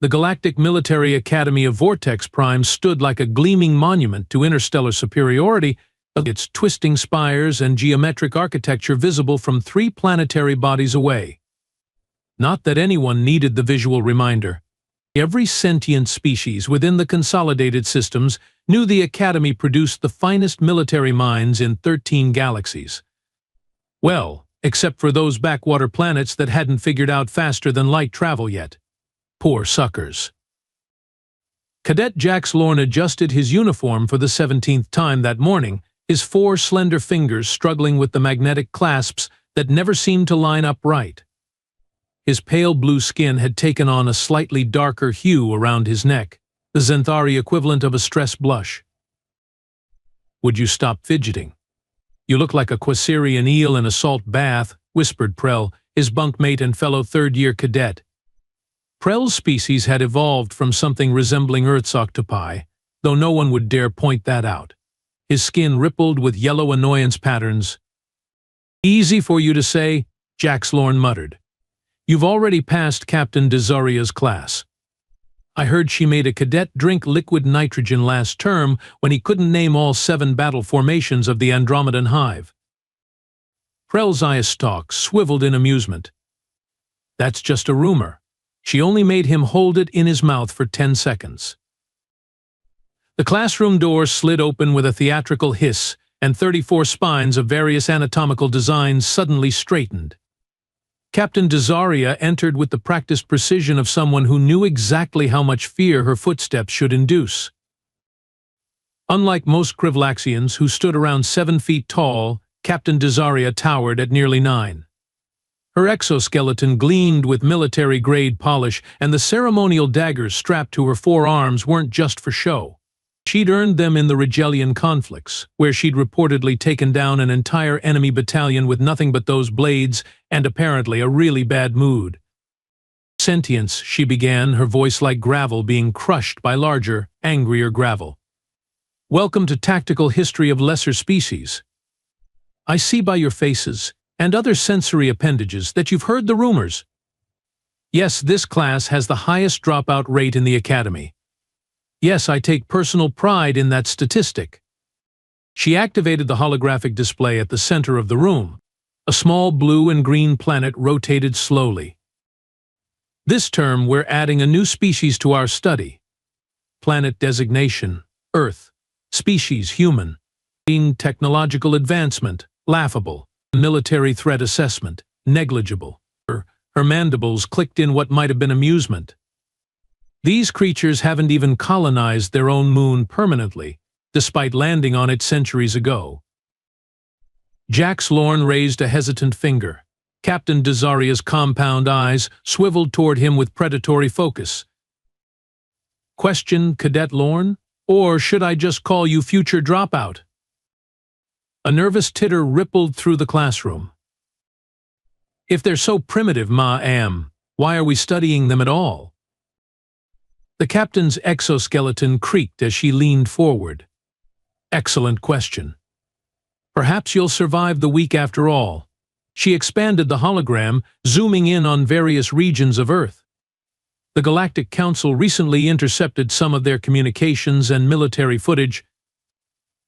The Galactic Military Academy of Vortex Prime stood like a gleaming monument to interstellar superiority, its twisting spires and geometric architecture visible from 3 planetary bodies away. Not that anyone needed the visual reminder. Every sentient species within the consolidated systems knew the Academy produced the finest military minds in 13 galaxies. Well, except for those backwater planets that hadn't figured out faster-than-light travel yet. Poor suckers. Cadet Jax Lorne adjusted his uniform for the 17th time that morning, his 4 slender fingers struggling with the magnetic clasps that never seemed to line up right. His pale blue skin had taken on a slightly darker hue around his neck, the Xanthari equivalent of a stress blush. "Would you stop fidgeting? You look like a Quasarian eel in a salt bath," whispered Prell, his bunkmate and fellow third-year cadet. Prell's species had evolved from something resembling Earth's octopi, though no one would dare point that out. His skin rippled with yellow annoyance patterns. "Easy for you to say," Jax Lorne muttered. "You've already passed Captain Desaria's class. I heard she made a cadet drink liquid nitrogen last term when he couldn't name all 7 battle formations of the Andromedan hive." Prell's eye stalk swiveled in amusement. "That's just a rumor. She only made him hold it in his mouth for 10 seconds. The classroom door slid open with a theatrical hiss, and 34 spines of various anatomical designs suddenly straightened. Captain Desaria entered with the practiced precision of someone who knew exactly how much fear her footsteps should induce. Unlike most Krivlaxians who stood around 7 feet tall, Captain Desaria towered at nearly 9. Her exoskeleton gleamed with military-grade polish, and the ceremonial daggers strapped to her forearms weren't just for show. She'd earned them in the Rigelian conflicts, where she'd reportedly taken down an entire enemy battalion with nothing but those blades and apparently a really bad mood. "Sentience," she began, her voice like gravel being crushed by larger, angrier gravel. "Welcome to Tactical History of Lesser Species. I see by your faces and other sensory appendages that you've heard the rumors. Yes, this class has the highest dropout rate in the Academy. Yes, I take personal pride in that statistic." She activated the holographic display at the center of the room. A small blue and green planet rotated slowly. "This term, we're adding a new species to our study. Planet designation, Earth. Species, human. Being technological advancement, laughable. Military threat assessment, negligible." Her mandibles clicked in what might have been amusement. "These creatures haven't even colonized their own moon permanently, despite landing on it centuries ago." Jax Lorne raised a hesitant finger. Captain Desaria's compound eyes swiveled toward him with predatory focus. "Question, Cadet Lorne? Or should I just call you future dropout?" A nervous titter rippled through the classroom. "If they're so primitive, ma'am, why are we studying them at all?" The captain's exoskeleton creaked as she leaned forward. "Excellent question. Perhaps you'll survive the week after all." She expanded the hologram, zooming in on various regions of Earth. The Galactic Council recently intercepted some of their communications and military footage.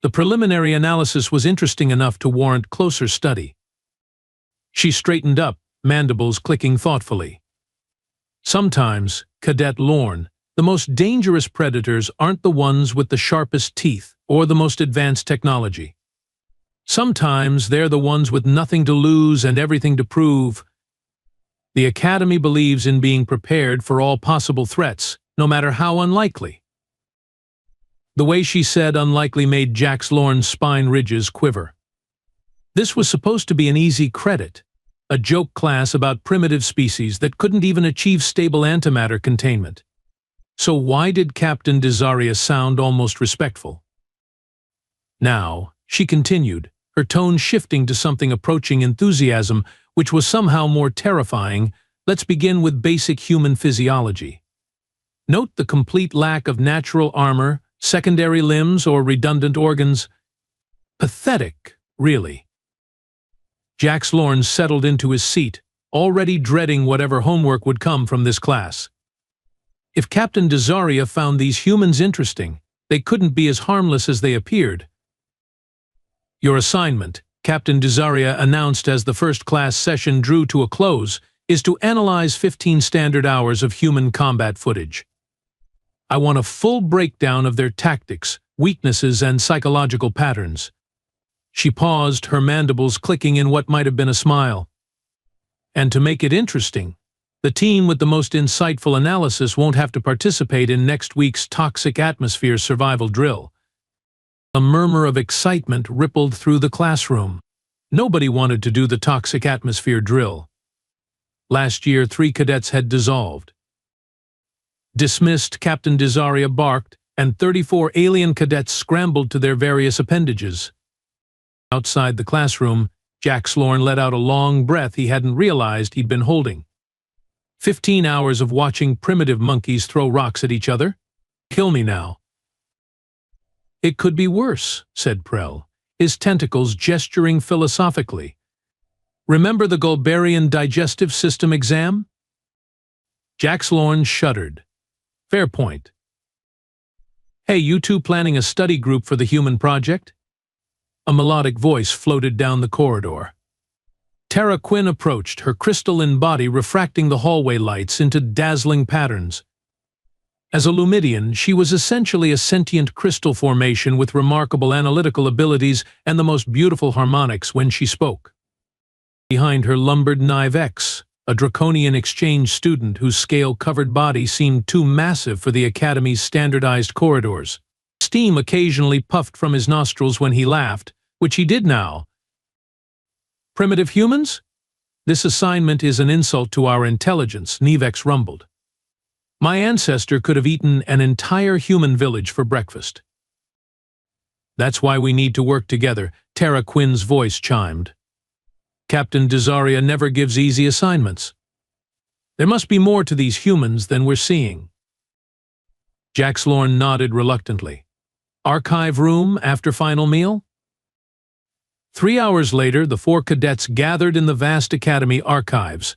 The preliminary analysis was interesting enough to warrant closer study. She straightened up, mandibles clicking thoughtfully. "Sometimes, Cadet Lorne, the most dangerous predators aren't the ones with the sharpest teeth or the most advanced technology. Sometimes they're the ones with nothing to lose and everything to prove. The Academy believes in being prepared for all possible threats, no matter how unlikely." The way she said unlikely made Jax Lorne's spine ridges quiver. This was supposed to be an easy credit, a joke class about primitive species that couldn't even achieve stable antimatter containment. So why did Captain Desaria sound almost respectful? "Now," she continued, her tone shifting to something approaching enthusiasm, which was somehow more terrifying, "let's begin with basic human physiology. Note the complete lack of natural armor, secondary limbs, or redundant organs. Pathetic, really." Jax Lorne settled into his seat, already dreading whatever homework would come from this class. If Captain Desaria found these humans interesting, they couldn't be as harmless as they appeared. Your assignment, Captain Desaria announced as the first-class session drew to a close, is to analyze 15 standard hours of human combat footage. I want a full breakdown of their tactics, weaknesses, and psychological patterns. She paused, her mandibles clicking in what might have been a smile. And to make it interesting, the team with the most insightful analysis won't have to participate in next week's toxic atmosphere survival drill. A murmur of excitement rippled through the classroom. Nobody wanted to do the toxic atmosphere drill. Last year, 3 cadets had dissolved. Dismissed, Captain Desaria barked, and 34 alien cadets scrambled to their various appendages. Outside the classroom, Jack Slorn let out a long breath he hadn't realized he'd been holding. 15 hours of watching primitive monkeys throw rocks at each other? Kill me now. It could be worse, said Prell, his tentacles gesturing philosophically. Remember the Gulbarian digestive system exam? Jack Slorn shuddered. Fair point. Hey, you two planning a study group for the human project? A melodic voice floated down the corridor. Tara Quinn approached, her crystalline body refracting the hallway lights into dazzling patterns. As a Lumidian, she was essentially a sentient crystal formation with remarkable analytical abilities and the most beautiful harmonics when she spoke. Behind her lumbered Nivex, a draconian exchange student whose scale-covered body seemed too massive for the Academy's standardized corridors. Steam occasionally puffed from his nostrils when he laughed, which he did now. Primitive humans? This assignment is an insult to our intelligence, Nivex rumbled. My ancestor could have eaten an entire human village for breakfast. That's why we need to work together, Tara Quinn's voice chimed. Captain Desaria never gives easy assignments. There must be more to these humans than we're seeing. Jack Slorn nodded reluctantly. Archive room after final meal? 3 hours later, the 4 cadets gathered in the vast Academy archives.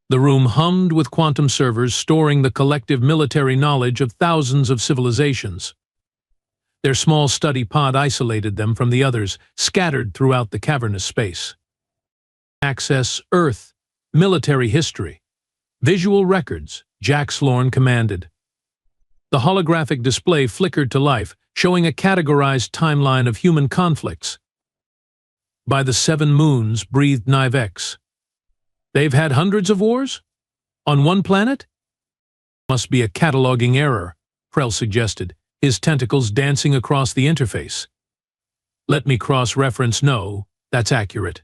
The room hummed with quantum servers storing the collective military knowledge of thousands of civilizations. Their small study pod isolated them from the others, scattered throughout the cavernous space. Access, Earth, military history, visual records, Jack Slorn commanded. The holographic display flickered to life, showing a categorized timeline of human conflicts. By the 7 moons, breathed Nivex. They've had hundreds of wars? On one planet? Must be a cataloging error, Prell suggested, his tentacles dancing across the interface. Let me cross-reference. No, that's accurate.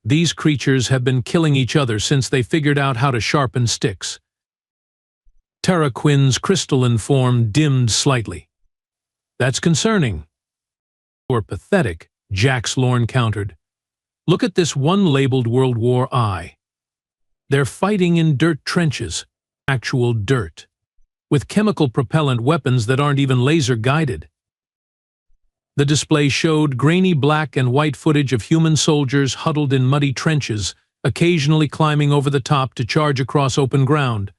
These creatures have been killing each other since they figured out how to sharpen sticks. Tara Quinn's crystalline form dimmed slightly. That's concerning. Or pathetic, Jack Slorn countered. Look at this one labeled World War I. They're fighting in dirt trenches, actual dirt, with chemical propellant weapons that aren't even laser-guided. The display showed grainy black and white footage of human soldiers huddled in muddy trenches, occasionally climbing over the top to charge across open ground.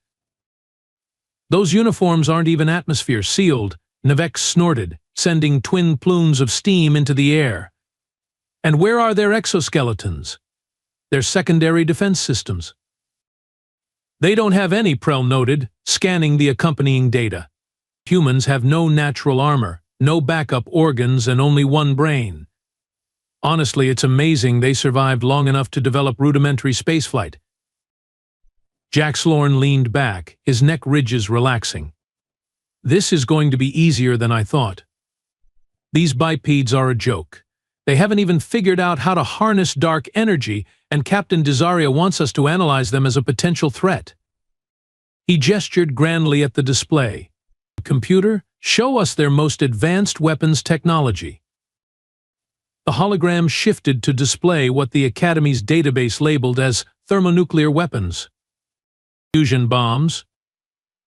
Those uniforms aren't even atmosphere-sealed, Nivex snorted, sending twin plumes of steam into the air. And where are their exoskeletons? Their secondary defense systems? They don't have any, Prell noted, scanning the accompanying data. Humans have no natural armor, no backup organs, and only one brain. Honestly, it's amazing they survived long enough to develop rudimentary spaceflight. Jack Slorn leaned back, his neck ridges relaxing. This is going to be easier than I thought. These bipeds are a joke. They haven't even figured out how to harness dark energy, and Captain Desaria wants us to analyze them as a potential threat. He gestured grandly at the display. Computer, show us their most advanced weapons technology. The hologram shifted to display what the Academy's database labeled as thermonuclear weapons. Fusion bombs.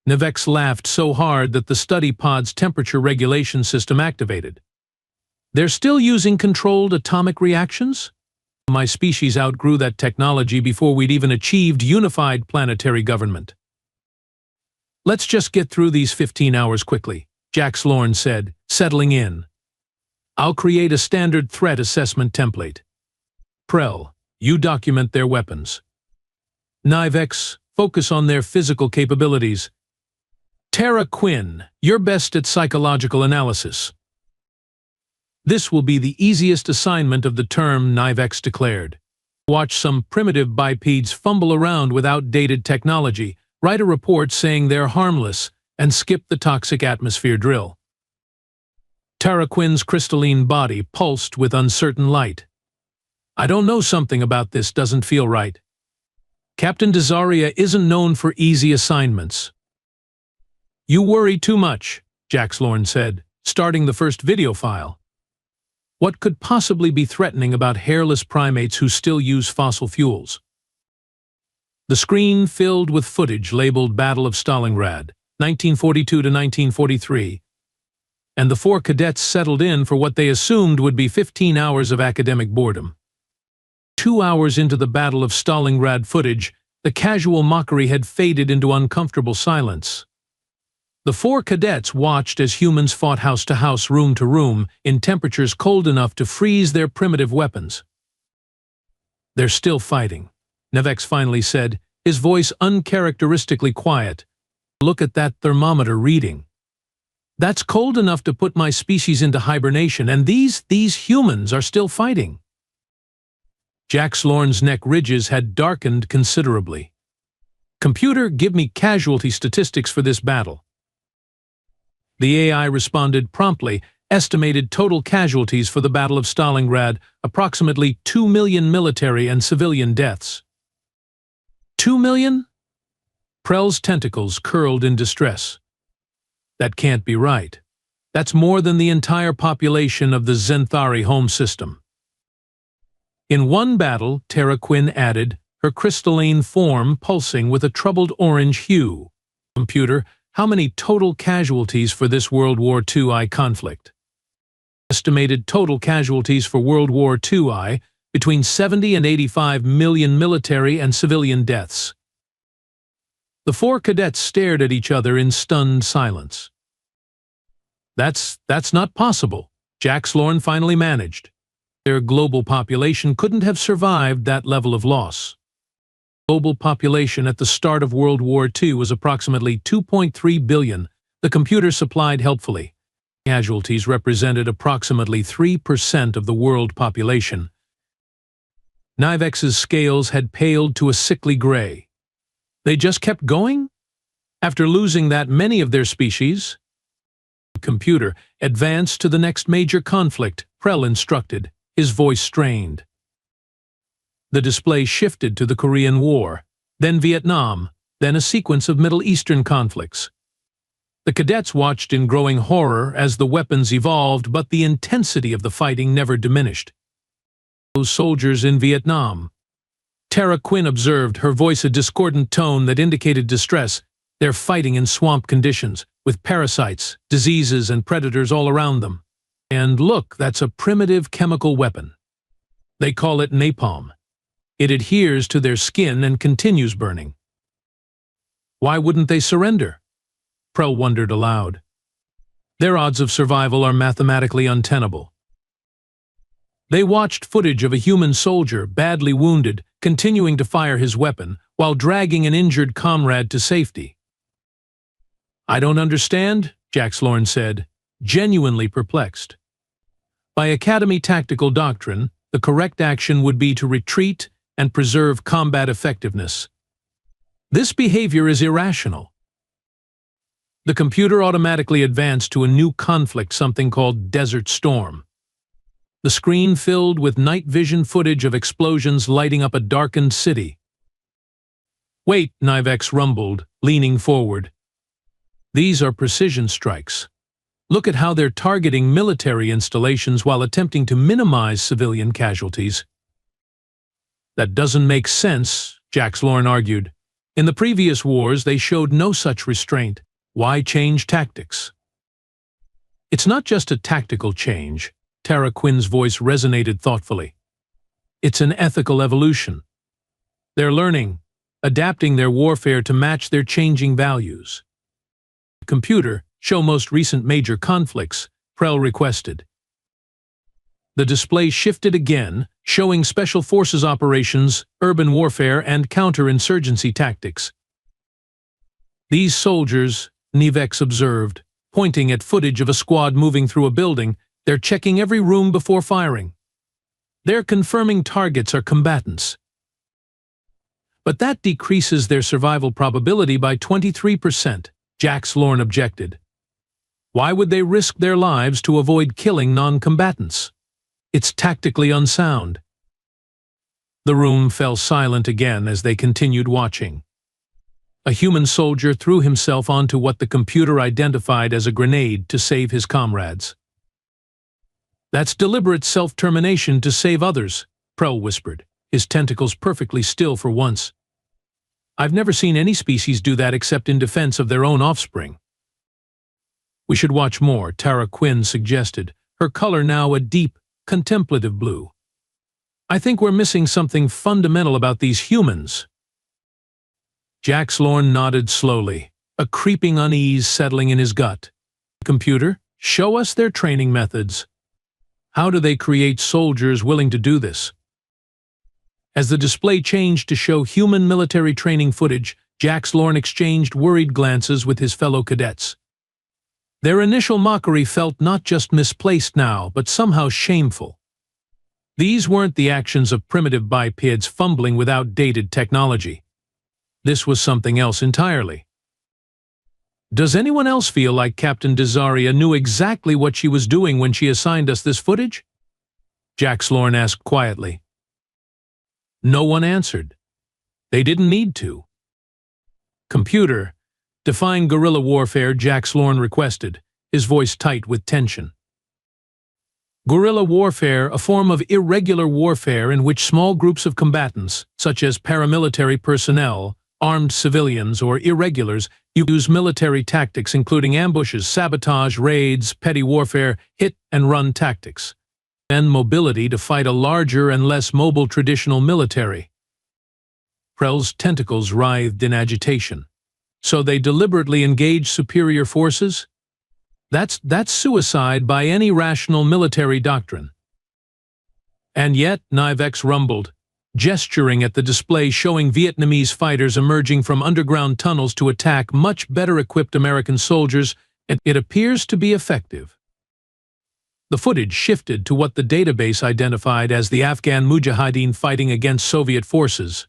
Nivex laughed so hard that the study pod's temperature regulation system activated. They're still using controlled atomic reactions? My species outgrew that technology before we'd even achieved unified planetary government. Let's just get through these 15 hours quickly, Jax Lorne said, settling in. I'll create a standard threat assessment template. Prel, you document their weapons. Nivex, focus on their physical capabilities. Tara Quinn, you're best at psychological analysis. This will be the easiest assignment of the term, Nivex declared. Watch some primitive bipeds fumble around with outdated technology, write a report saying they're harmless, and skip the toxic atmosphere drill. Tara Quinn's crystalline body pulsed with uncertain light. I don't know, something about this doesn't feel right. Captain Desaria isn't known for easy assignments. You worry too much, Jax Lorne said, starting the first video file. What could possibly be threatening about hairless primates who still use fossil fuels? The screen filled with footage labeled Battle of Stalingrad, 1942 to 1943, and the four cadets settled in for what they assumed would be 15 hours of academic boredom. 2 hours into the Battle of Stalingrad footage, the casual mockery had faded into uncomfortable silence. The four cadets watched as humans fought house to house, room to room, in temperatures cold enough to freeze their primitive weapons. They're still fighting, Nivex finally said, his voice uncharacteristically quiet. Look at that thermometer reading. That's cold enough to put my species into hibernation, and these humans are still fighting. Jax Lorne's neck ridges had darkened considerably. Computer, give me casualty statistics for this battle. The AI responded promptly, estimated total casualties for the Battle of Stalingrad, approximately 2 million military and civilian deaths. 2 million? Prel's tentacles curled in distress. That can't be right. That's more than the entire population of the Zenthari home system. In one battle, Tara Quinn added, her crystalline form pulsing with a troubled orange hue. Computer, how many total casualties for this World War II conflict? Estimated total casualties for World War II between 70 and 85 million military and civilian deaths. The four cadets stared at each other in stunned silence. That's not possible, Jax Lorne finally managed. Their global population couldn't have survived that level of loss. Global population at the start of World War II was approximately 2.3 billion, the computer supplied helpfully. Casualties represented approximately 3% of the world population. Nivex's scales had paled to a sickly gray. They just kept going? After losing that many of their species? The computer advanced to the next major conflict, Prel instructed, his voice strained. The display shifted to the Korean War, then Vietnam, then a sequence of Middle Eastern conflicts. The cadets watched in growing horror as the weapons evolved, but the intensity of the fighting never diminished. Those soldiers in Vietnam. Tara Quinn observed, her voice a discordant tone that indicated distress. They're fighting in swamp conditions, with parasites, diseases, and predators all around them. And look, that's a primitive chemical weapon. They call it napalm. It adheres to their skin and continues burning. Why wouldn't they surrender? Prel wondered aloud. Their odds of survival are mathematically untenable. They watched footage of a human soldier, badly wounded, continuing to fire his weapon while dragging an injured comrade to safety. I don't understand, Jax Lorne said, genuinely perplexed. By Academy tactical doctrine, the correct action would be to retreat and preserve combat effectiveness. This behavior is irrational. The computer automatically advanced to a new conflict, something called Desert Storm. The screen filled with night vision footage of explosions lighting up a darkened city. Wait, Nivex rumbled, leaning forward. These are precision strikes. Look at how they're targeting military installations while attempting to minimize civilian casualties. That doesn't make sense, Jax Lorne argued. In the previous wars, they showed no such restraint. Why change tactics? It's not just a tactical change, Tara Quinn's voice resonated thoughtfully. It's an ethical evolution. They're learning, adapting their warfare to match their changing values. Computer, show most recent major conflicts, Prell requested. The display shifted again, showing special forces operations, urban warfare, and counterinsurgency tactics. These soldiers, Nivex observed, pointing at footage of a squad moving through a building, they're checking every room before firing. They're confirming targets are combatants. But that decreases their survival probability by 23%, Jax Lorne objected. Why would they risk their lives to avoid killing non-combatants? It's tactically unsound. The room fell silent again as they continued watching. A human soldier threw himself onto what the computer identified as a grenade to save his comrades. That's deliberate self-termination to save others, Prell whispered, his tentacles perfectly still for once. I've never seen any species do that except in defense of their own offspring. We should watch more, Tara Quinn suggested, her color now a deep, contemplative blue. I think we're missing something fundamental about these humans. Jax Lorne nodded slowly, a creeping unease settling in his gut. Computer, show us their training methods. How do they create soldiers willing to do this? As the display changed to show human military training footage, Jax Lorne exchanged worried glances with his fellow cadets. Their initial mockery felt not just misplaced now, but somehow shameful. These weren't the actions of primitive bipeds fumbling with outdated technology. This was something else entirely. Does anyone else feel like Captain Desaria knew exactly what she was doing when she assigned us this footage? Jax Lorne asked quietly. No one answered. They didn't need to. Computer, define guerrilla warfare, Jax Lorne requested, his voice tight with tension. Guerrilla warfare, a form of irregular warfare in which small groups of combatants, such as paramilitary personnel, armed civilians, or irregulars, use military tactics including ambushes, sabotage, raids, petty warfare, hit-and-run tactics, and mobility to fight a larger and less mobile traditional military. Prell's tentacles writhed in agitation. So they deliberately engage superior forces? That's suicide by any rational military doctrine. And yet, Nivex rumbled, gesturing at the display showing Vietnamese fighters emerging from underground tunnels to attack much better-equipped American soldiers, and it appears to be effective. The footage shifted to what the database identified as the Afghan Mujahideen fighting against Soviet forces.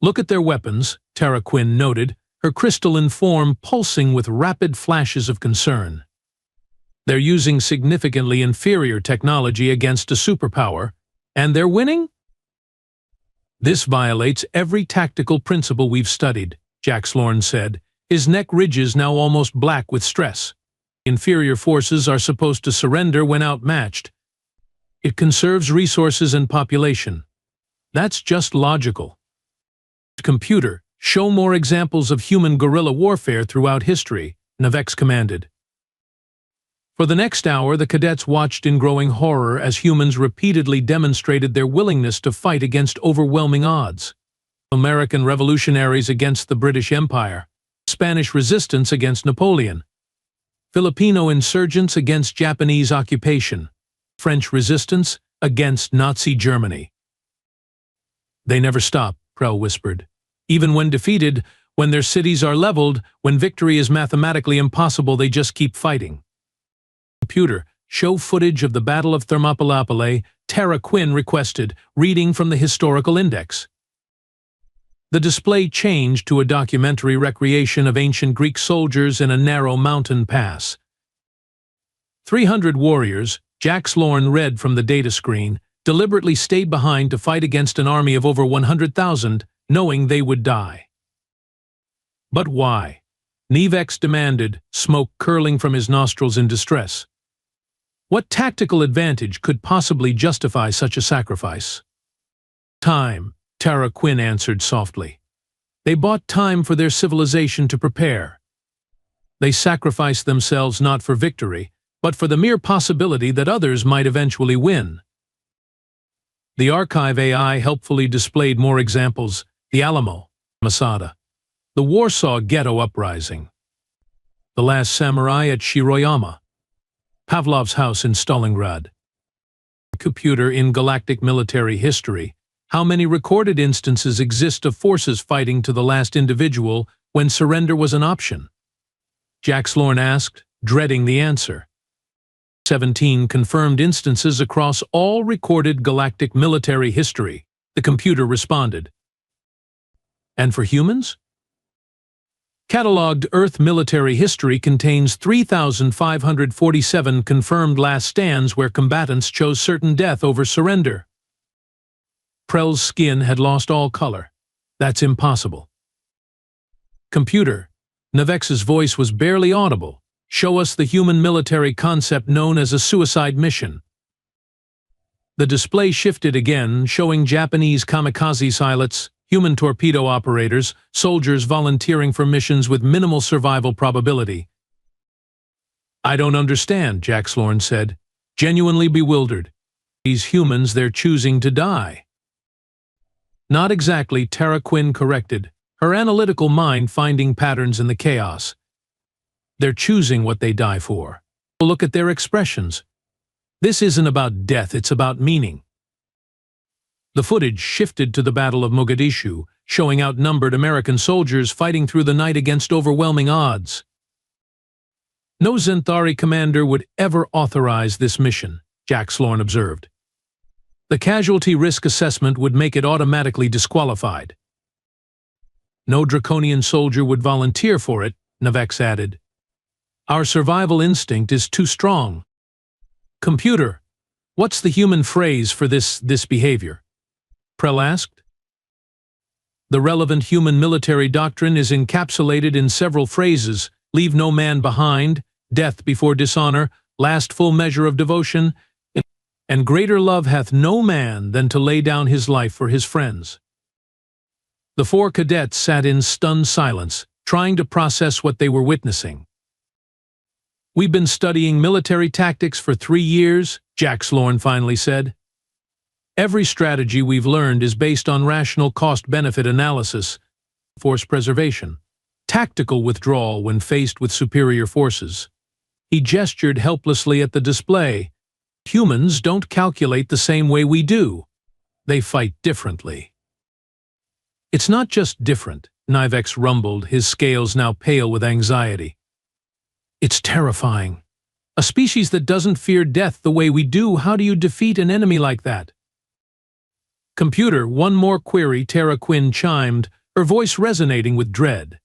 Look at their weapons, Tara Quinn noted, her crystalline form pulsing with rapid flashes of concern. They're using significantly inferior technology against a superpower, and they're winning? This violates every tactical principle we've studied, Jax Lorne said, his neck ridges now almost black with stress. Inferior forces are supposed to surrender when outmatched. It conserves resources and population. That's just logical. Computer, show more examples of human guerrilla warfare throughout history, Nivex commanded. For the next hour, the cadets watched in growing horror as humans repeatedly demonstrated their willingness to fight against overwhelming odds. American revolutionaries against the British Empire, Spanish resistance against Napoleon, Filipino insurgents against Japanese occupation, French resistance against Nazi Germany. They never stop, Prell whispered. Even when defeated, when their cities are leveled, when victory is mathematically impossible, they just keep fighting. Computer, show footage of the Battle of Thermopylae, Tara Quinn requested, reading from the historical index. The display changed to a documentary recreation of ancient Greek soldiers in a narrow mountain pass. 300 warriors, Jax Lorne read from the data screen, deliberately stayed behind to fight against an army of over 100,000, knowing they would die. But why? Nivex demanded, smoke curling from his nostrils in distress. What tactical advantage could possibly justify such a sacrifice? Time, Tara Quinn answered softly. They bought time for their civilization to prepare. They sacrificed themselves not for victory, but for the mere possibility that others might eventually win. The archive AI helpfully displayed more examples: the Alamo, Masada, the Warsaw Ghetto Uprising. The Last Samurai at Shiroyama. Pavlov's House in Stalingrad. Computer in galactic military history. How many recorded instances exist of forces fighting to the last individual when surrender was an option? Jax Lorne asked, dreading the answer. 17 confirmed instances across all recorded galactic military history, the computer responded. And for humans? Catalogued Earth military history contains 3,547 confirmed last stands where combatants chose certain death over surrender. Prell's skin had lost all color. That's impossible. Computer. Navex's voice was barely audible. Show us the human military concept known as a suicide mission. The display shifted again, showing Japanese kamikaze pilots, human torpedo operators, soldiers volunteering for missions with minimal survival probability. I don't understand, Jax Lorne said, genuinely bewildered. These humans, they're choosing to die. Not exactly, Tara Quinn corrected, her analytical mind finding patterns in the chaos. They're choosing what they die for. Look at their expressions. This isn't about death, it's about meaning. The footage shifted to the Battle of Mogadishu, showing outnumbered American soldiers fighting through the night against overwhelming odds. No Zenthari commander would ever authorize this mission, Jax Lorne observed. The casualty risk assessment would make it automatically disqualified. No draconian soldier would volunteer for it, Navex added. Our survival instinct is too strong. Computer, what's the human phrase for this behavior? Prell asked. The relevant human military doctrine is encapsulated in several phrases: leave no man behind, death before dishonor, last full measure of devotion, and greater love hath no man than to lay down his life for his friends. The 4 cadets sat in stunned silence, trying to process what they were witnessing. We've been studying military tactics for 3 years, Jax Lorne finally said. Every strategy we've learned is based on rational cost-benefit analysis, force preservation, tactical withdrawal when faced with superior forces. He gestured helplessly at the display. Humans don't calculate the same way we do. They fight differently. It's not just different, Nivex rumbled, his scales now pale with anxiety. It's terrifying. A species that doesn't fear death the way we do, how do you defeat an enemy like that? Computer, one more query, Tara Quinn chimed, her voice resonating with dread.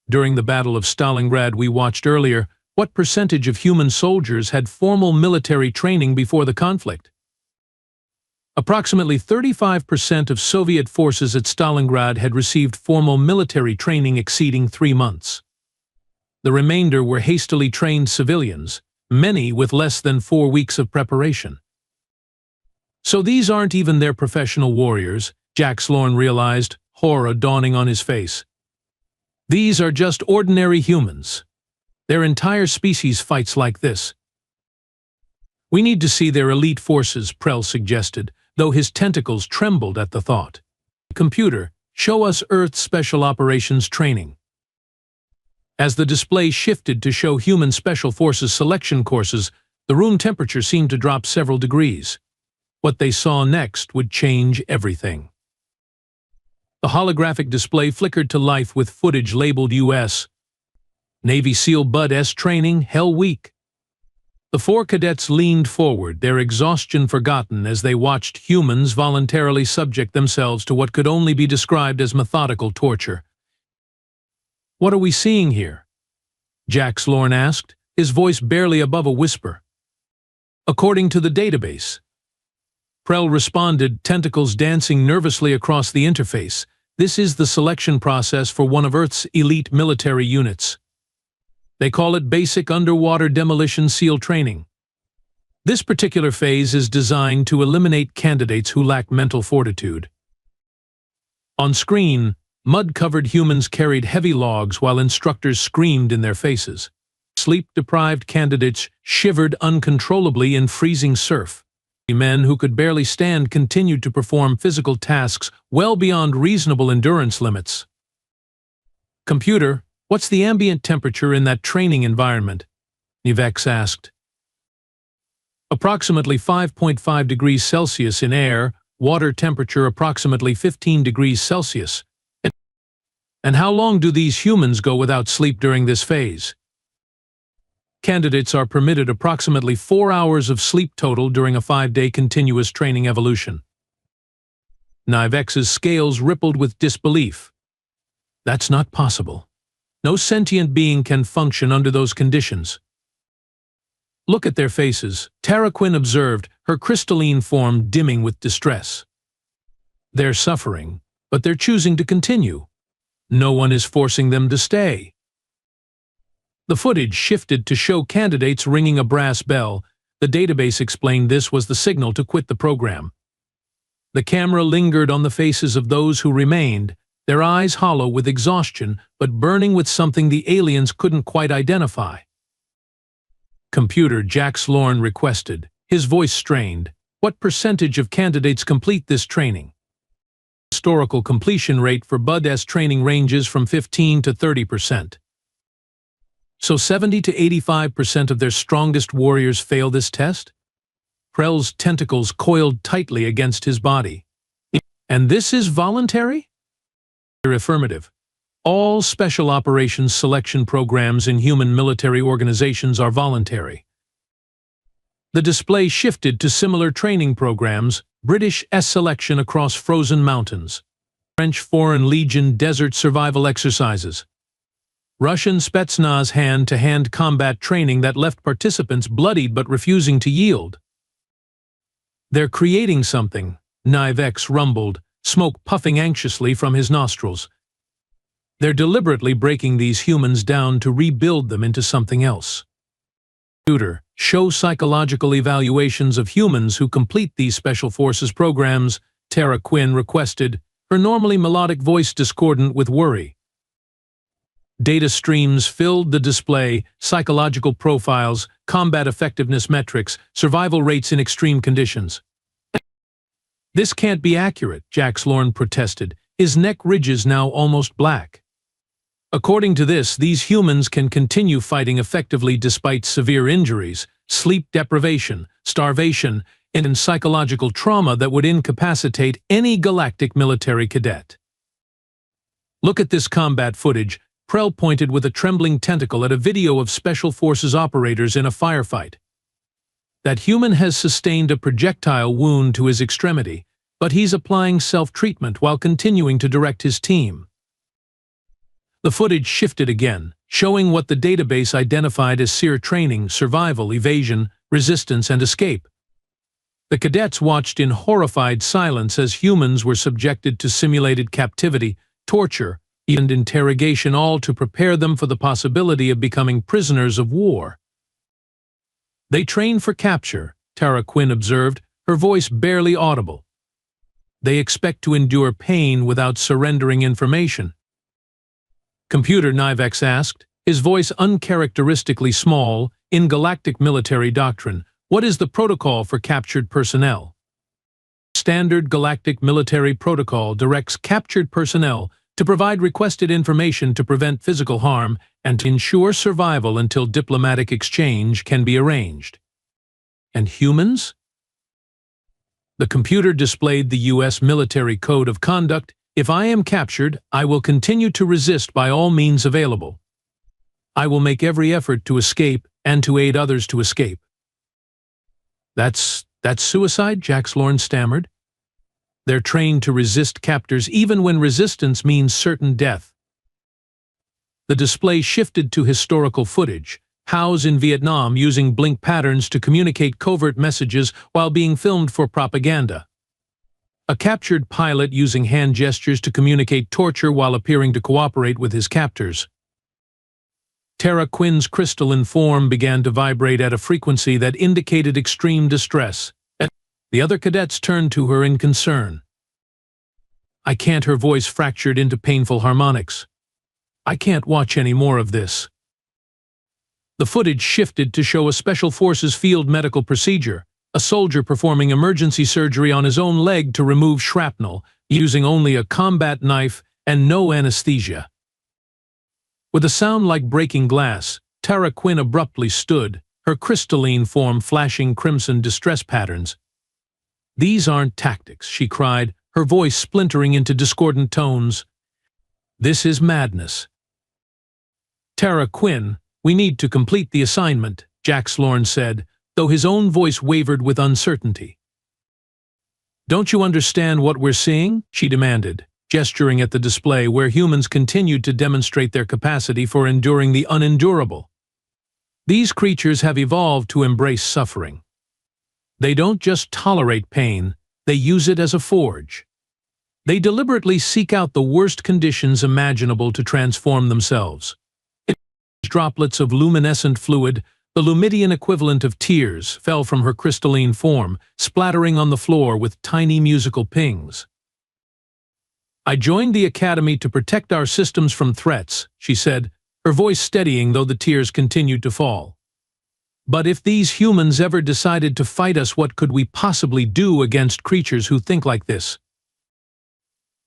During the Battle of Stalingrad we watched earlier, what percentage of human soldiers had formal military training before the conflict? Approximately 35% of Soviet forces at Stalingrad had received formal military training exceeding 3 months. The remainder were hastily trained civilians, many with less than 4 weeks of preparation. So these aren't even their professional warriors, Jax Lorne realized, horror dawning on his face. These are just ordinary humans. Their entire species fights like this. We need to see their elite forces, Prell suggested, though his tentacles trembled at the thought. Computer, show us Earth Special Operations training. As the display shifted to show human special forces selection courses, the room temperature seemed to drop several degrees. What they saw next would change everything. The holographic display flickered to life with footage labeled U.S. Navy SEAL Bud S training, Hell Week. The 4 cadets leaned forward, their exhaustion forgotten as they watched humans voluntarily subject themselves to what could only be described as methodical torture. What are we seeing here? Jax Lorne asked, his voice barely above a whisper. According to the database. Prell responded, tentacles dancing nervously across the interface. This is the selection process for one of Earth's elite military units. They call it Basic Underwater Demolition SEAL Training. This particular phase is designed to eliminate candidates who lack mental fortitude. On screen, mud-covered humans carried heavy logs while instructors screamed in their faces. Sleep-deprived candidates shivered uncontrollably in freezing surf. Men who could barely stand continued to perform physical tasks well beyond reasonable endurance limits. Computer, What's the ambient temperature in that training environment? Nivex asked. Approximately 5.5 degrees Celsius in air, water temperature approximately 15 degrees Celsius. And how long do these humans go without sleep during this phase? Candidates are permitted approximately 4 hours of sleep total during a 5-day continuous training evolution. Nivex's scales rippled with disbelief. That's not possible. No sentient being can function under those conditions. Look at their faces, Tara Quinn observed, her crystalline form dimming with distress. They're suffering, but they're choosing to continue. No one is forcing them to stay. The footage shifted to show candidates ringing a brass bell. The database explained this was the signal to quit the program. The camera lingered on the faces of those who remained, their eyes hollow with exhaustion but burning with something the aliens couldn't quite identify. Computer, Jax Lorne requested, his voice strained. What percentage of candidates complete this training? Historical completion rate for BUD-S training ranges from 15 to 30%. So 70 to 85% of their strongest warriors fail this test? Prell's tentacles coiled tightly against his body. And this is voluntary? Affirmative. All special operations selection programs in human military organizations are voluntary. The display shifted to similar training programs, British S-selection across frozen mountains, French Foreign Legion desert survival exercises, Russian Spetsnaz hand-to-hand combat training that left participants bloodied but refusing to yield. They're creating something, Nivex rumbled, smoke puffing anxiously from his nostrils. They're deliberately breaking these humans down to rebuild them into something else. Computer, show psychological evaluations of humans who complete these special forces programs, Tara Quinn requested, her normally melodic voice discordant with worry. Data streams filled the display, psychological profiles, combat effectiveness metrics, survival rates in extreme conditions. This can't be accurate, Jax Lorne protested, his neck ridges now almost black. According to this, these humans can continue fighting effectively despite severe injuries, sleep deprivation, starvation, and psychological trauma that would incapacitate any galactic military cadet. Look at this combat footage. Prell pointed with a trembling tentacle at a video of Special Forces operators in a firefight. That human has sustained a projectile wound to his extremity, but he's applying self-treatment while continuing to direct his team. The footage shifted again, showing what the database identified as SEER training, survival, evasion, resistance, and escape. The cadets watched in horrified silence as humans were subjected to simulated captivity, torture, and interrogation, all to prepare them for the possibility of becoming prisoners of war. They train for capture, Tara Quinn observed, her voice barely audible. They expect to endure pain without surrendering information. Computer, Nivex asked, his voice uncharacteristically small. In galactic military doctrine, what is the protocol for captured personnel? Standard galactic military protocol directs captured personnel to provide requested information to prevent physical harm and to ensure survival until diplomatic exchange can be arranged. And humans? The computer displayed the U.S. Military Code of Conduct. If I am captured, I will continue to resist by all means available. I will make every effort to escape and to aid others to escape. That's suicide, Jax Lorne stammered. They're trained to resist captors even when resistance means certain death. The display shifted to historical footage, POWs in Vietnam using blink patterns to communicate covert messages while being filmed for propaganda. A captured pilot using hand gestures to communicate torture while appearing to cooperate with his captors. Tara Quinn's crystalline form began to vibrate at a frequency that indicated extreme distress. The other cadets turned to her in concern. I can't, her voice fractured into painful harmonics. I can't watch any more of this. The footage shifted to show a Special Forces field medical procedure, a soldier performing emergency surgery on his own leg to remove shrapnel, using only a combat knife and no anesthesia. With a sound like breaking glass, Tara Quinn abruptly stood, her crystalline form flashing crimson distress patterns. "These aren't tactics," she cried, her voice splintering into discordant tones. "This is madness." "Tara Quinn, we need to complete the assignment," Jax Lorne said, though his own voice wavered with uncertainty. "Don't you understand what we're seeing?" she demanded, gesturing at the display where humans continued to demonstrate their capacity for enduring the unendurable. These creatures have evolved to embrace suffering. They don't just tolerate pain, they use it as a forge. They deliberately seek out the worst conditions imaginable to transform themselves. Droplets of luminescent fluid, the Lumidian equivalent of tears, fell from her crystalline form, splattering on the floor with tiny musical pings. "I joined the Academy to protect our systems from threats," she said, her voice steadying though the tears continued to fall. "But if these humans ever decided to fight us, what could we possibly do against creatures who think like this?"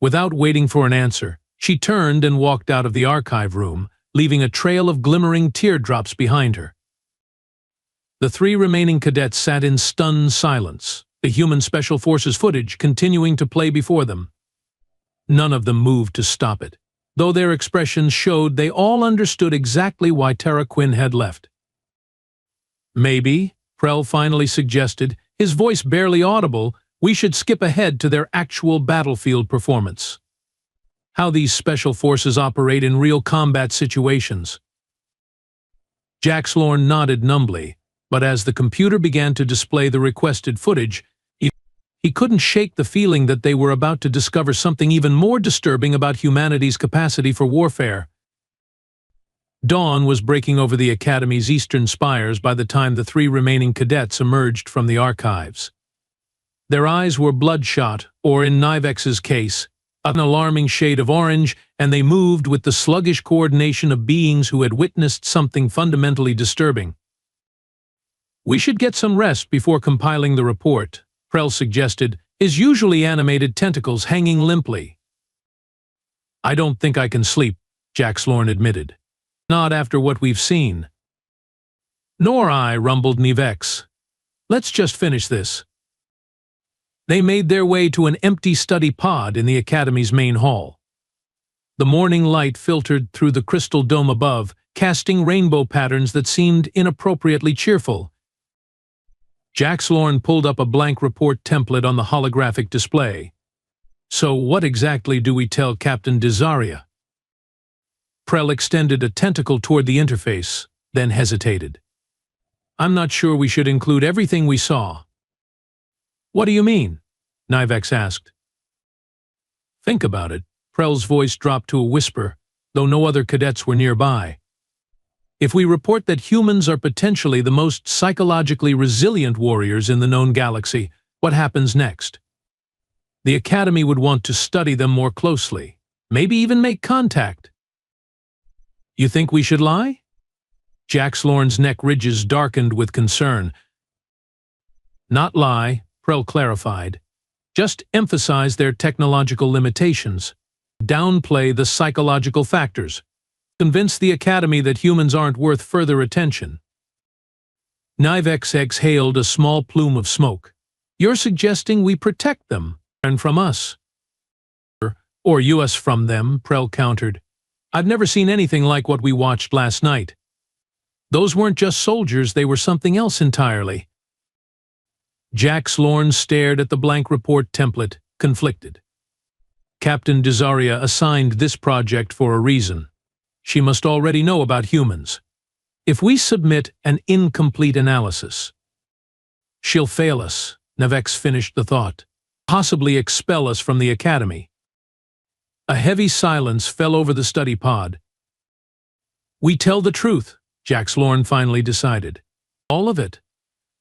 Without waiting for an answer, she turned and walked out of the archive room, leaving a trail of glimmering teardrops behind her. The three remaining cadets sat in stunned silence, the human special forces footage continuing to play before them. None of them moved to stop it, though their expressions showed they all understood exactly why Tara Quinn had left. "Maybe," Prell finally suggested, his voice barely audible, "we should skip ahead to their actual battlefield performance. How these special forces operate in real combat situations." Jax Lorne nodded numbly, but as the computer began to display the requested footage, he couldn't shake the feeling that they were about to discover something even more disturbing about humanity's capacity for warfare. Dawn was breaking over the Academy's eastern spires by the time the three remaining cadets emerged from the archives. Their eyes were bloodshot, or in Nivex's case, an alarming shade of orange, and they moved with the sluggish coordination of beings who had witnessed something fundamentally disturbing. "We should get some rest before compiling the report," Prell suggested, his usually animated tentacles hanging limply. "I don't think I can sleep," Jax Lorne admitted. "Not after what we've seen." "Nor I," rumbled Nivex. "Let's just finish this." They made their way to an empty study pod in the Academy's main hall. The morning light filtered through the crystal dome above, casting rainbow patterns that seemed inappropriately cheerful. Jax Lorne pulled up a blank report template on the holographic display. "So what exactly do we tell Captain Desaria?" Prell extended a tentacle toward the interface, then hesitated. "I'm not sure we should include everything we saw." "What do you mean?" Nivex asked. "Think about it." Prell's voice dropped to a whisper, though no other cadets were nearby. "If we report that humans are potentially the most psychologically resilient warriors in the known galaxy, what happens next? The Academy would want to study them more closely, maybe even make contact." "You think we should lie?" Jax Lorne's neck ridges darkened with concern. "Not lie," Prell clarified. "Just emphasize their technological limitations. Downplay the psychological factors. Convince the Academy that humans aren't worth further attention." Nivex exhaled a small plume of smoke. "You're suggesting we protect them, and from us." "Or you us from them," Prell countered. "I've never seen anything like what we watched last night. Those weren't just soldiers, they were something else entirely." Jax Lorne stared at the blank report template, conflicted. Captain Desaria assigned this project for a reason. She must already know about humans. If we submit an incomplete analysis, she'll fail us, Nivex finished the thought, possibly expel us from the Academy. A heavy silence fell over the study pod. "We tell the truth," Jax Lorne finally decided. "All of it.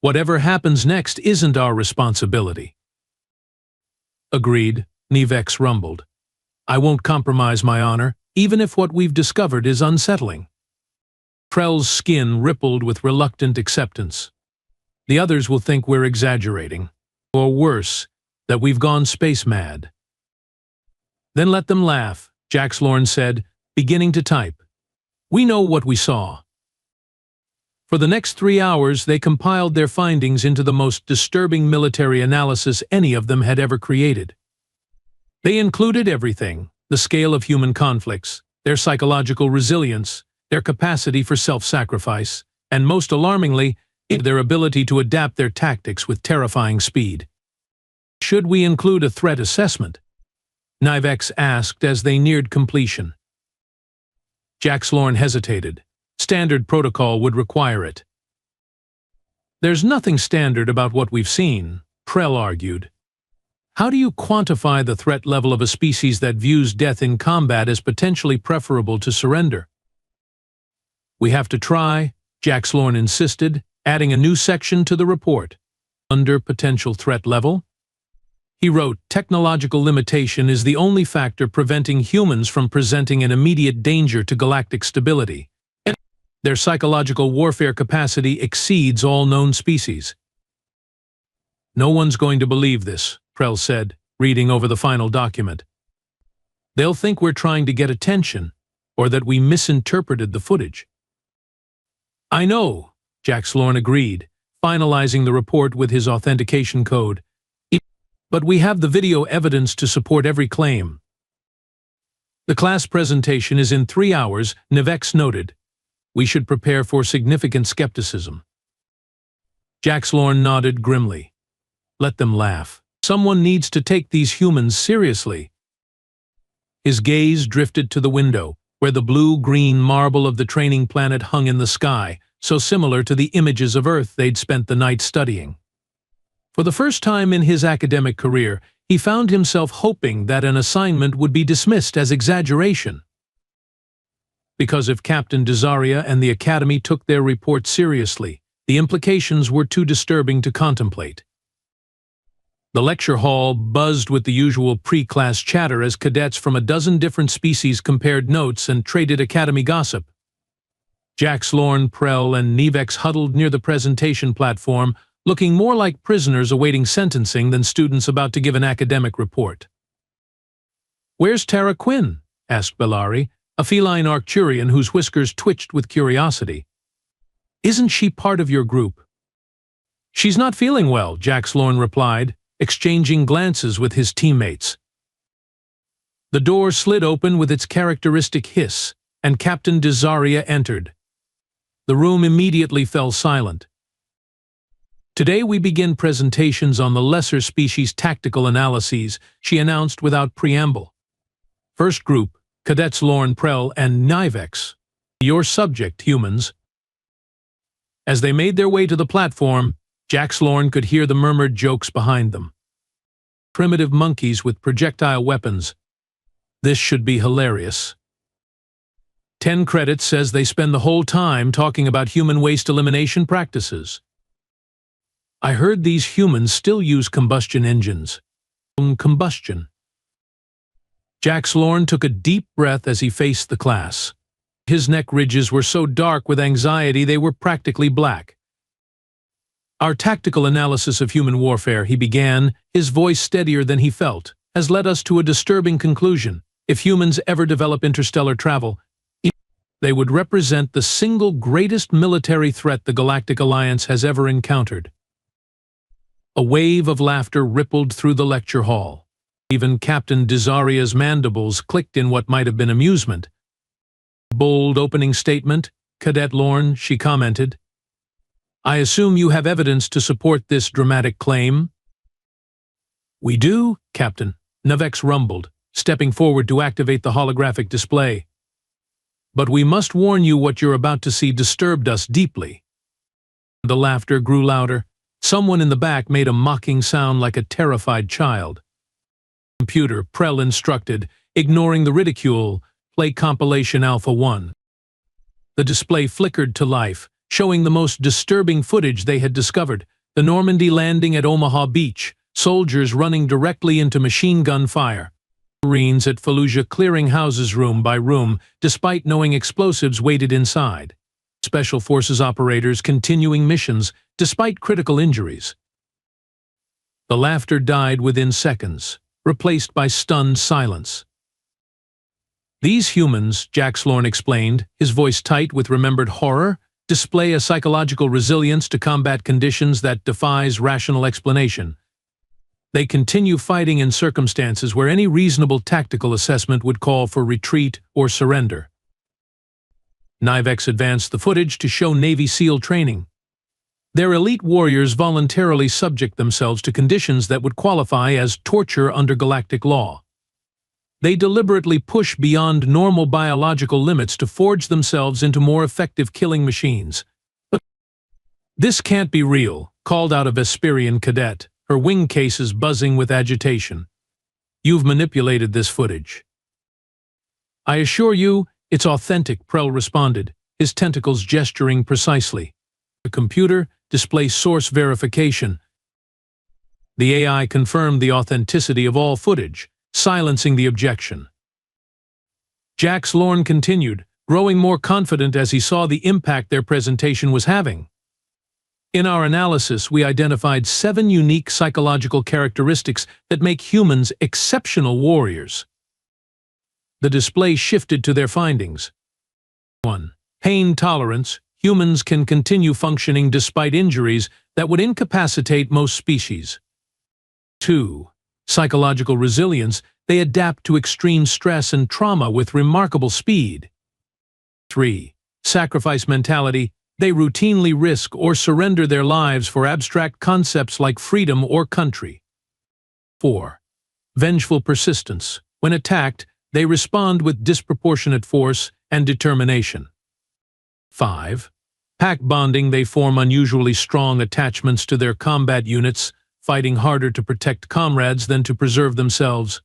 Whatever happens next isn't our responsibility." "Agreed," Nivex rumbled. "I won't compromise my honor, even if what we've discovered is unsettling." Prell's skin rippled with reluctant acceptance. "The others will think we're exaggerating. Or worse, that we've gone space mad." "Then let them laugh," Jax Lorne said, beginning to type. We know what we saw. For the next 3 hours, they compiled their findings into the most disturbing military analysis any of them had ever created. They included everything: the scale of human conflicts, their psychological resilience, their capacity for self-sacrifice, and most alarmingly, their ability to adapt their tactics with terrifying speed. Should we include a threat assessment? Nivex asked as they neared completion. Jax Lorne hesitated. Standard protocol would require it. There's nothing standard about what we've seen, Prell argued. How do you quantify the threat level of a species that views death in combat as potentially preferable to surrender? We have to try, Jax Lorne insisted, adding a new section to the report. Under potential threat level? He wrote, technological limitation is the only factor preventing humans from presenting an immediate danger to galactic stability. Their psychological warfare capacity exceeds all known species. No one's going to believe this, Prell said, reading over the final document. They'll think we're trying to get attention, or that we misinterpreted the footage. I know, Jax Lorne agreed, finalizing the report with his authentication code. But we have the video evidence to support every claim. The class presentation is in 3 hours, Nivex noted. We should prepare for significant skepticism. Jax Lorne nodded grimly. Let them laugh. Someone needs to take these humans seriously. His gaze drifted to the window, where the blue-green marble of the training planet hung in the sky, so similar to the images of Earth they'd spent the night studying. For the first time in his academic career, he found himself hoping that an assignment would be dismissed as exaggeration. Because if Captain Desaria and the Academy took their report seriously, the implications were too disturbing to contemplate. The lecture hall buzzed with the usual pre-class chatter as cadets from a dozen different species compared notes and traded Academy gossip. Jax Lorne, Prell, and Nivex huddled near the presentation platform, looking more like prisoners awaiting sentencing than students about to give an academic report. "Where's Tara Quinn?" asked Bellari, a feline Arcturian whose whiskers twitched with curiosity. "Isn't she part of your group?" "She's not feeling well," Jax Lorne replied, exchanging glances with his teammates. The door slid open with its characteristic hiss, and Captain Desaria entered. The room immediately fell silent. "Today we begin presentations on the lesser species tactical analyses," she announced without preamble. "First group, Cadets Lorne, Prell, and Nivex. Your subject, humans." As they made their way to the platform, Jax Lorne could hear the murmured jokes behind them. Primitive monkeys with projectile weapons. This should be hilarious. 10 credits says they spend the whole time talking about human waste elimination practices. I heard these humans still use combustion engines. Combustion. Jax Lorne took a deep breath as he faced the class. His neck ridges were so dark with anxiety they were practically black. "Our tactical analysis of human warfare," he began, his voice steadier than he felt, "has led us to a disturbing conclusion. If humans ever develop interstellar travel, they would represent the single greatest military threat the Galactic Alliance has ever encountered." A wave of laughter rippled through the lecture hall. Even Captain Desaria's mandibles clicked in what might have been amusement. "Bold opening statement, Cadet Lorne," she commented. "I assume you have evidence to support this dramatic claim?" "We do, Captain," Nivex rumbled, stepping forward to activate the holographic display. "But we must warn you, what you're about to see disturbed us deeply." The laughter grew louder. Someone in the back made a mocking sound like a terrified child. "Computer," Prell instructed, ignoring the ridicule, "play compilation Alpha 1. The display flickered to life, showing the most disturbing footage they had discovered: the Normandy landing at Omaha Beach, soldiers running directly into machine gun fire, Marines at Fallujah clearing houses room by room despite knowing explosives waited inside, Special Forces operators continuing missions despite critical injuries." The laughter died within seconds, replaced by stunned silence. These humans, Jax Lorne explained, his voice tight with remembered horror, display a psychological resilience to combat conditions that defies rational explanation. They continue fighting in circumstances where any reasonable tactical assessment would call for retreat or surrender. Nivex advanced the footage to show Navy SEAL training. Their elite warriors voluntarily subject themselves to conditions that would qualify as torture under galactic law. They deliberately push beyond normal biological limits to forge themselves into more effective killing machines. But this can't be real, called out a Vesperian cadet, her wing cases buzzing with agitation. You've manipulated this footage. I assure you, it's authentic, Prell responded, his tentacles gesturing precisely. The computer displays source verification. The AI confirmed the authenticity of all footage, silencing the objection. Jax Lorne continued, growing more confident as he saw the impact their presentation was having. In our analysis, we identified 7 unique psychological characteristics that make humans exceptional warriors. The display shifted to their findings. 1. Pain tolerance. Humans can continue functioning despite injuries that would incapacitate most species. 2. Psychological resilience. They adapt to extreme stress and trauma with remarkable speed. 3. Sacrifice mentality. They routinely risk or surrender their lives for abstract concepts like freedom or country. 4. Vengeful persistence. When attacked, they respond with disproportionate force and determination. 5. Pack bonding. They form unusually strong attachments to their combat units, fighting harder to protect comrades than to preserve themselves.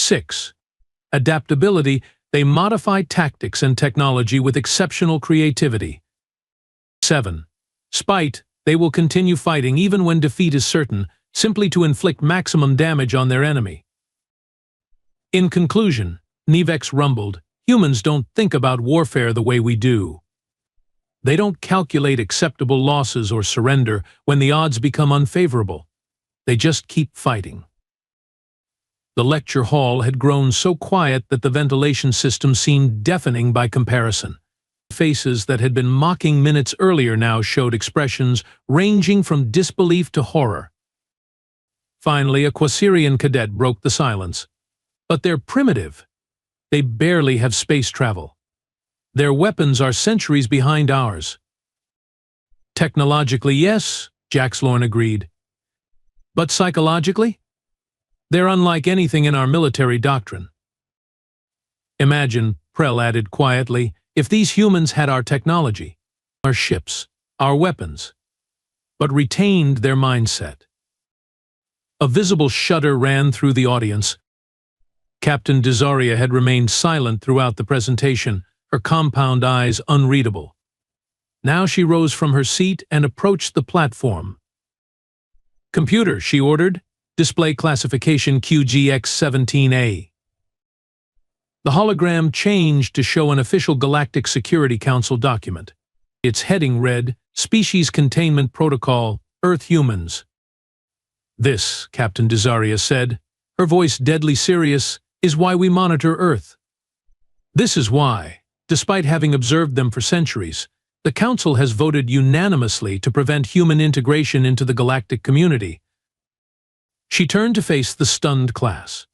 6. Adaptability. They modify tactics and technology with exceptional creativity. 7. Spite. They will continue fighting even when defeat is certain, simply to inflict maximum damage on their enemy. In conclusion, Nivex rumbled, humans don't think about warfare the way we do. They don't calculate acceptable losses or surrender when the odds become unfavorable. They just keep fighting. The lecture hall had grown so quiet that the ventilation system seemed deafening by comparison. Faces that had been mocking minutes earlier now showed expressions ranging from disbelief to horror. Finally, a Quasirian cadet broke the silence. But they're primitive. They barely have space travel. Their weapons are centuries behind ours. Technologically, yes, Jax Lorne agreed. But psychologically? They're unlike anything in our military doctrine. Imagine, Prell added quietly, if these humans had our technology, our ships, our weapons, but retained their mindset. A visible shudder ran through the audience. Captain Desaria had remained silent throughout the presentation, her compound eyes unreadable. Now she rose from her seat and approached the platform. Computer, she ordered, display classification QGX-17A. The hologram changed to show an official Galactic Security Council document. Its heading read, Species Containment Protocol, Earth Humans. This, Captain Desaria said, her voice deadly serious, is why we monitor Earth. This is why, despite having observed them for centuries, the Council has voted unanimously to prevent human integration into the galactic community. She turned to face the stunned class.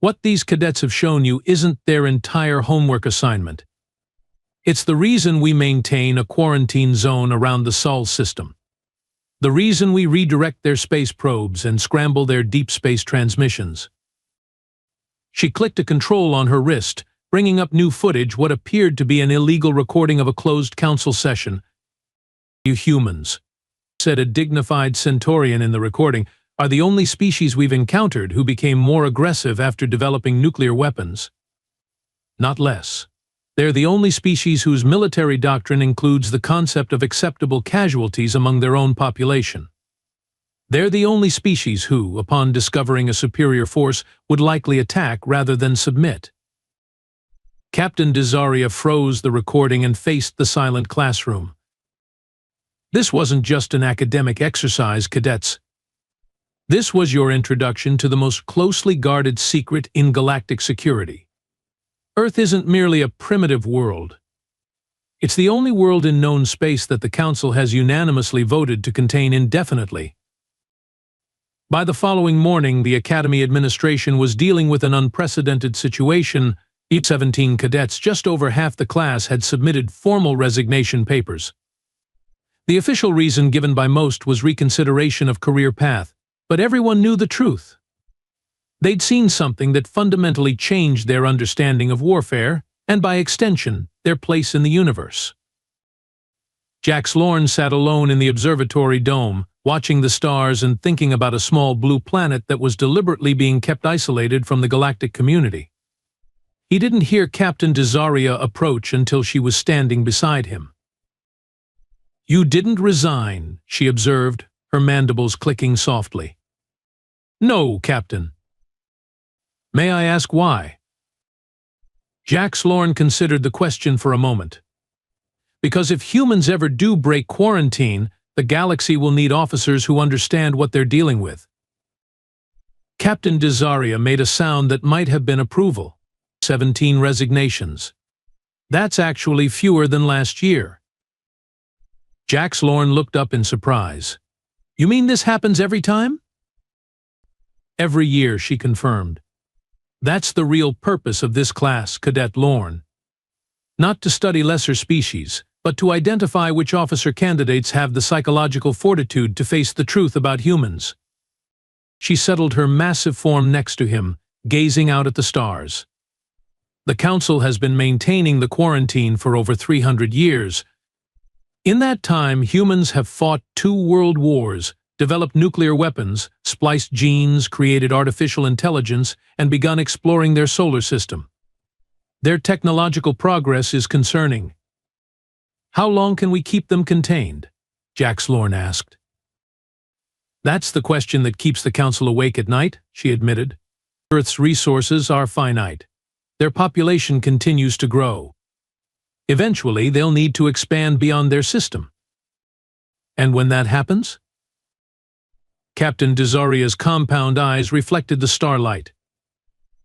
What these cadets have shown you isn't their entire homework assignment. It's the reason we maintain a quarantine zone around the Sol system. The reason we redirect their space probes and scramble their deep space transmissions. She clicked a control on her wrist, bringing up new footage what appeared to be an illegal recording of a closed council session. You humans, said a dignified Centaurian in the recording, are the only species we've encountered who became more aggressive after developing nuclear weapons. Not less. They're the only species whose military doctrine includes the concept of acceptable casualties among their own population. They're the only species who, upon discovering a superior force, would likely attack rather than submit. Captain Desaria froze the recording and faced the silent classroom. This wasn't just an academic exercise, cadets. This was your introduction to the most closely guarded secret in galactic security. Earth isn't merely a primitive world. It's the only world in known space that the Council has unanimously voted to contain indefinitely. By the following morning, the Academy administration was dealing with an unprecedented situation. 17 cadets, just over half the class, had submitted formal resignation papers. The official reason given by most was reconsideration of career path, but everyone knew the truth. They'd seen something that fundamentally changed their understanding of warfare, and by extension, their place in the universe. Jax Lorne sat alone in the observatory dome, watching the stars and thinking about a small blue planet that was deliberately being kept isolated from the galactic community. He didn't hear Captain Desaria approach until she was standing beside him. "You didn't resign," she observed, her mandibles clicking softly. "No, Captain." "May I ask why?" Jax Lorne considered the question for a moment. "Because if humans ever do break quarantine, the galaxy will need officers who understand what they're dealing with." Captain Desaria made a sound that might have been approval. 17 resignations. That's actually fewer than last year. Jax Lorne looked up in surprise. "You mean this happens every time?" "Every year," she confirmed. "That's the real purpose of this class, Cadet Lorne. Not to study lesser species, but to identify which officer candidates have the psychological fortitude to face the truth about humans." She settled her massive form next to him, gazing out at the stars. "The Council has been maintaining the quarantine for over 300 years. In that time, humans have fought 2 world wars, developed nuclear weapons, spliced genes, created artificial intelligence, and begun exploring their solar system. Their technological progress is concerning." "How long can we keep them contained?" Jax Lorne asked. "That's the question that keeps the Council awake at night," she admitted. "Earth's resources are finite. Their population continues to grow. Eventually, they'll need to expand beyond their system. And when that happens?" Captain Desaria's compound eyes reflected the starlight.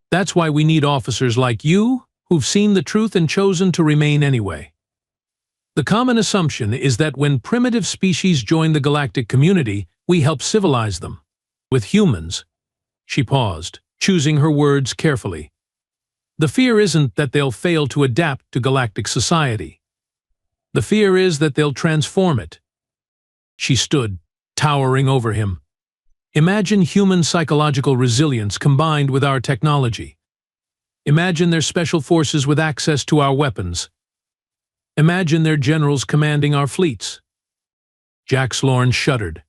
"That's why we need officers like you, who've seen the truth and chosen to remain anyway. The common assumption is that when primitive species join the galactic community, we help civilize them. With humans—" She paused, choosing her words carefully. "The fear isn't that they'll fail to adapt to galactic society. The fear is that they'll transform it." She stood, towering over him. "Imagine human psychological resilience combined with our technology. Imagine their special forces with access to our weapons. Imagine their generals commanding our fleets." Jax Lorne shuddered.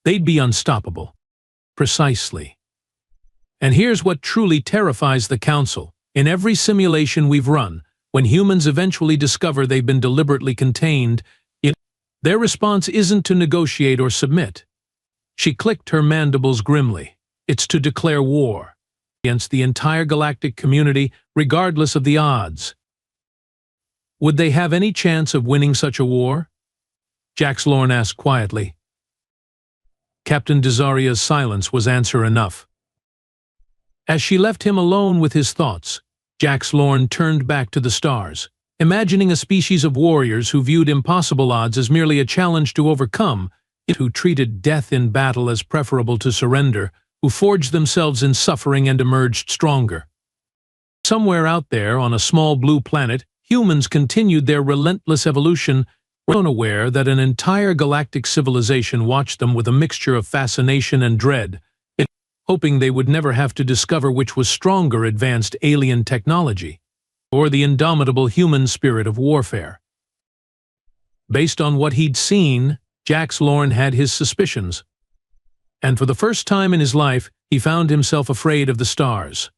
"They'd be unstoppable." "Precisely. And here's what truly terrifies the Council. In every simulation we've run, when humans eventually discover they've been deliberately contained, their response isn't to negotiate or submit." She clicked her mandibles grimly. "It's to declare war against the entire galactic community, regardless of the odds." "Would they have any chance of winning such a war?" Jax Lorne asked quietly. Captain Desaria's silence was answer enough. As she left him alone with his thoughts, Jax Lorne turned back to the stars, imagining a species of warriors who viewed impossible odds as merely a challenge to overcome, who treated death in battle as preferable to surrender, who forged themselves in suffering and emerged stronger. Somewhere out there, on a small blue planet, humans continued their relentless evolution, unaware that an entire galactic civilization watched them with a mixture of fascination and dread, hoping they would never have to discover which was stronger, advanced alien technology or the indomitable human spirit of warfare. Based on what he'd seen, Jax Lorne had his suspicions, and for the first time in his life, he found himself afraid of the stars.